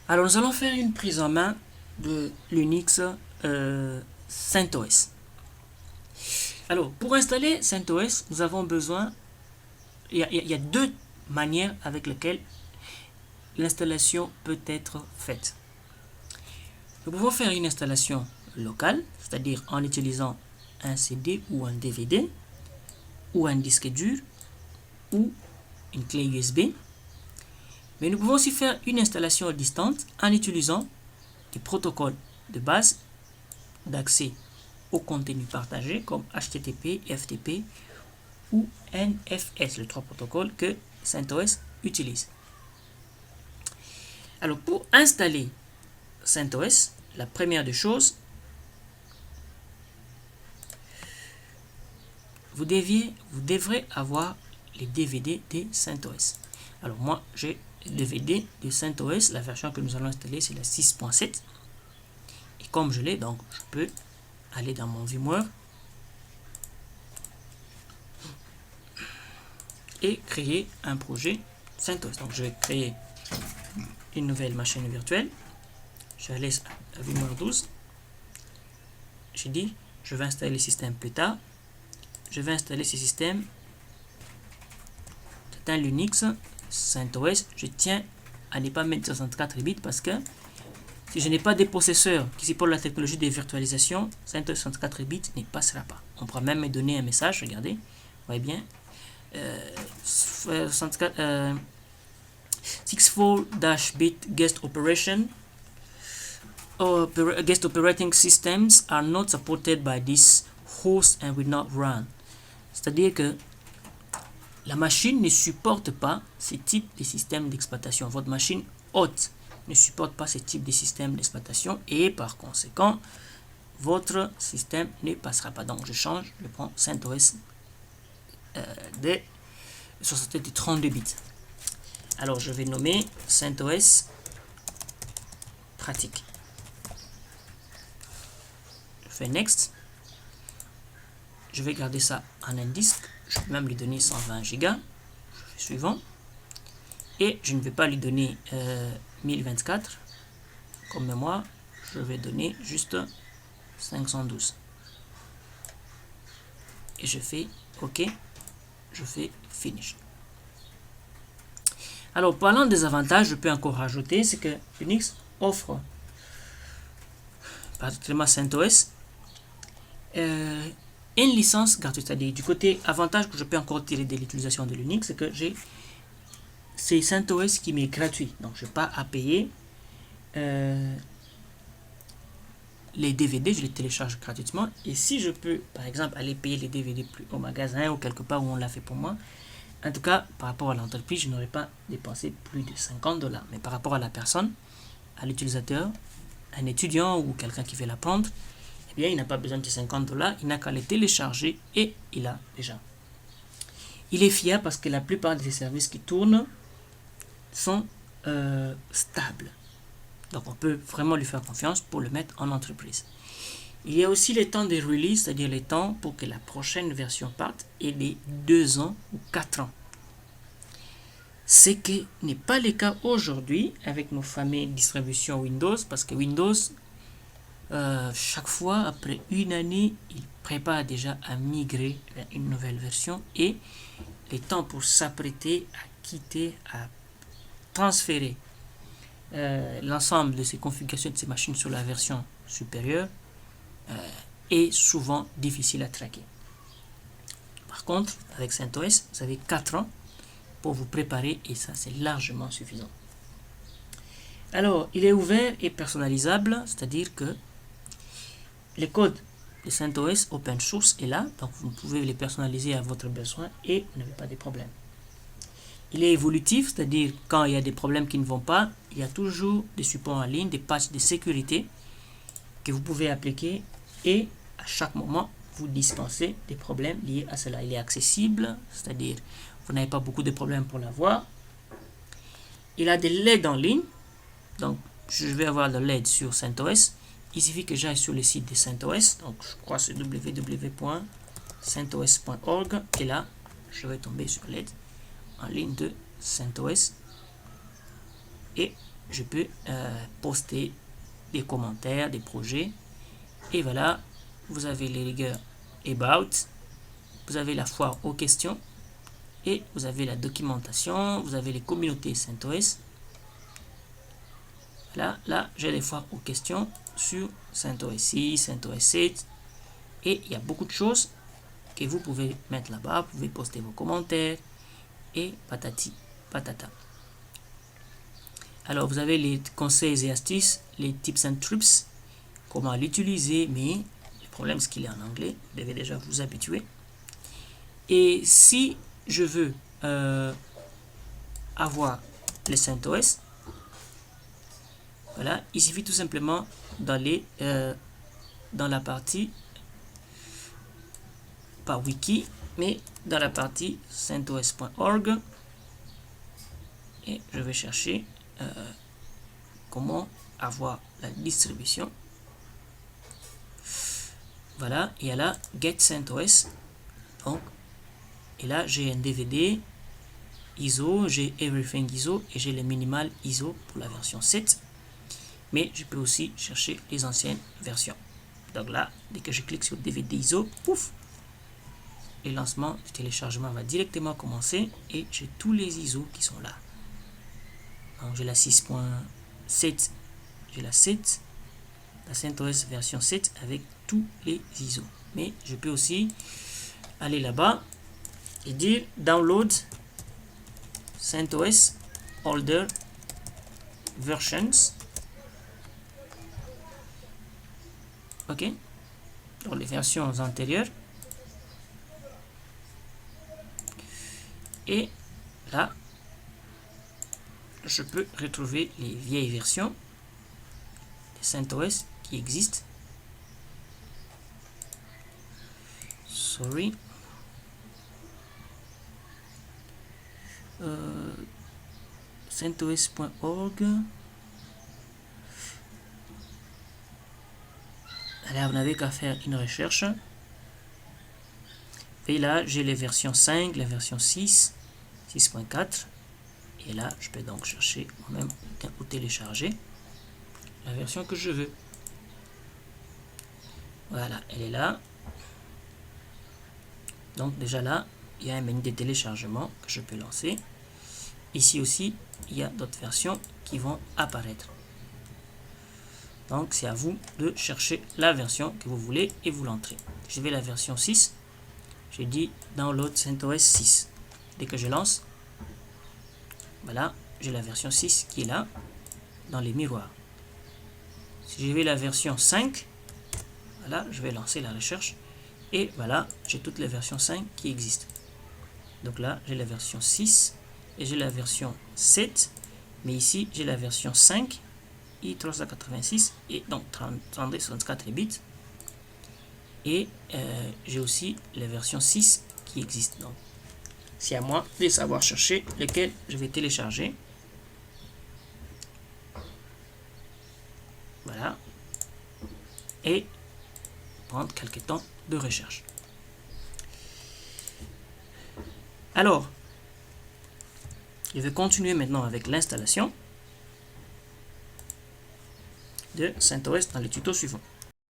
Alors, nous allons faire une prise en main de l'Unix CentOS. Alors, pour installer CentOS, nous avons besoin... Il y a deux manières avec lesquelles l'installation peut être faite. Nous pouvons faire une installation locale, c'est-à-dire en utilisant un CD ou un DVD, ou un disque dur, ou une clé USB. Mais nous pouvons aussi faire une installation distante en utilisant des protocoles de base d'accès au contenu partagé comme HTTP, FTP ou NFS, les trois protocoles que CentOS utilise. Alors pour installer CentOS, la première des choses, vous devrez avoir les DVD de CentOS. Alors moi j'ai le DVD de CentOS, la version que nous allons installer c'est la 6.7. Et comme je l'ai, donc je peux aller dans mon VMware et créer un projet CentOS. Donc je vais créer une nouvelle machine virtuelle. Je vais aller à VMware 12. J'ai dit, je vais installer le système plus tard. Je vais installer ce système. C'est un Linux CentOS. Je tiens à ne pas mettre 64 bits parce que si je n'ai pas des processeurs qui supportent la technologie de virtualisation, CentOS 64 bits ne passera pas. On pourra même me donner un message, regardez, vous voyez bien. 64-bit guest operating systems are not supported by this host and will not run. C'est-à-dire que la machine ne supporte pas ce type de système d'exploitation. Votre machine hôte ne supporte pas ce type de système d'exploitation et par conséquent, votre système ne passera pas. Donc je change, je prends CentOS de 32 bits. Alors je vais nommer CentOS pratique. Je fais Next. Je vais garder ça en un disque. Je peux même lui donner 120 Go. Je fais suivant. Et je ne vais pas lui donner 1024 comme mémoire. Je vais donner juste 512. Et je fais OK. Je fais Finish. Alors, parlant des avantages, je peux encore rajouter, c'est que Unix offre, particulièrement CentOS, une licence gratuite. C'est-à-dire, du côté avantage que je peux encore tirer de l'utilisation de l'Unix, c'est que c'est CentOS qui m'est gratuit. Donc, je n'ai pas à payer les DVD, je les télécharge gratuitement. Et si je peux, par exemple, aller payer les DVD plus au magasin ou quelque part où on l'a fait pour moi, en tout cas, par rapport à l'entreprise, je n'aurais pas dépensé plus de 50 $. Mais par rapport à la personne, à l'utilisateur, un étudiant ou quelqu'un qui veut l'apprendre, eh bien, il n'a pas besoin de 50 $. Il n'a qu'à les télécharger et il a déjà. Il est fiable parce que la plupart des services qui tournent sont stables. Donc, on peut vraiment lui faire confiance pour le mettre en entreprise. Il y a aussi les temps de release, c'est-à-dire les temps pour que la prochaine version parte, et les 2 ans ou 4 ans. Ce qui n'est pas le cas aujourd'hui avec nos fameuses distributions Windows, parce que Windows, chaque fois, après une année, il prépare déjà à migrer vers une nouvelle version et les temps pour s'apprêter à quitter, à transférer l'ensemble de ces configurations de ces machines sur la version supérieure est souvent difficile à traquer. Par contre, avec CentOS, vous avez 4 ans pour vous préparer et ça, c'est largement suffisant. Alors, il est ouvert et personnalisable, c'est-à-dire que les codes de CentOS open source est là, donc vous pouvez les personnaliser à votre besoin et vous n'avez pas de problème. Il est évolutif, c'est-à-dire quand il y a des problèmes qui ne vont pas, il y a toujours des supports en ligne, des patchs de sécurité que vous pouvez appliquer et à chaque moment vous dispensez des problèmes liés à cela. Il est accessible, c'est-à-dire vous n'avez pas beaucoup de problèmes pour l'avoir. Il a des LED en ligne, donc je vais avoir de LED sur CentOS. Il suffit que j'aille sur le site de CentOS, donc je crois que c'est www.centos.org et là je vais tomber sur LED en ligne de CentOS et je peux poster des commentaires, des projets. Et voilà, vous avez les rigueurs About, vous avez la foire aux questions, et vous avez la documentation, vous avez les communautés CentOS. Là j'ai les foires aux questions sur CentOS 6, CentOS 7, et il y a beaucoup de choses que vous pouvez mettre là-bas, vous pouvez poster vos commentaires, et patati patata. Alors vous avez les conseils et astuces, les tips and tricks, comment l'utiliser, mais le problème c'est qu'il est en anglais, vous devez déjà vous habituer. Et si je veux avoir les CentOS, voilà, il suffit tout simplement d'aller dans la partie, pas wiki, mais dans la partie centos.org, et je vais chercher comment avoir la distribution. Voilà, il y a là Get CentOS. Donc, et là j'ai un DVD ISO, j'ai Everything ISO et j'ai le minimal ISO pour la version 7. Mais je peux aussi chercher les anciennes versions. Donc là, dès que je clique sur DVD ISO, pouf, le lancement du téléchargement va directement commencer et j'ai tous les ISO qui sont là. Donc j'ai la 6.7, j'ai la 7, la CentOS version 7 avec tous les ISO. Mais je peux aussi aller là-bas et dire download CentOS older versions. Ok, dans les versions antérieures. Et là, je peux retrouver les vieilles versions de CentOS qui existent. Sorry. CentOS.org. Alors, vous n'avez qu'à faire une recherche. Et là, j'ai les versions 5, la version 6, 6.4. Et là, je peux donc chercher moi-même ou télécharger la version que je veux. Voilà, elle est là. Donc déjà là, il y a un menu de téléchargement que je peux lancer. Ici aussi, il y a d'autres versions qui vont apparaître. Donc c'est à vous de chercher la version que vous voulez et vous l'entrez. Je vais la version 6. J'ai dit download CentOS 6. Dès que je lance, voilà, j'ai la version 6 qui est là, dans les miroirs. Si je vais la version 5, voilà, je vais lancer la recherche. Et voilà, j'ai toutes les versions 5 qui existent. Donc là, j'ai la version 6 et j'ai la version 7. Mais ici, j'ai la version 5, i386, et donc 3264 bits. Et j'ai aussi la version 6 qui existe. Donc, c'est à moi de savoir chercher lequel je vais télécharger. Voilà. Et prendre quelques temps de recherche. Alors, je vais continuer maintenant avec l'installation de CentOS dans le tuto suivant.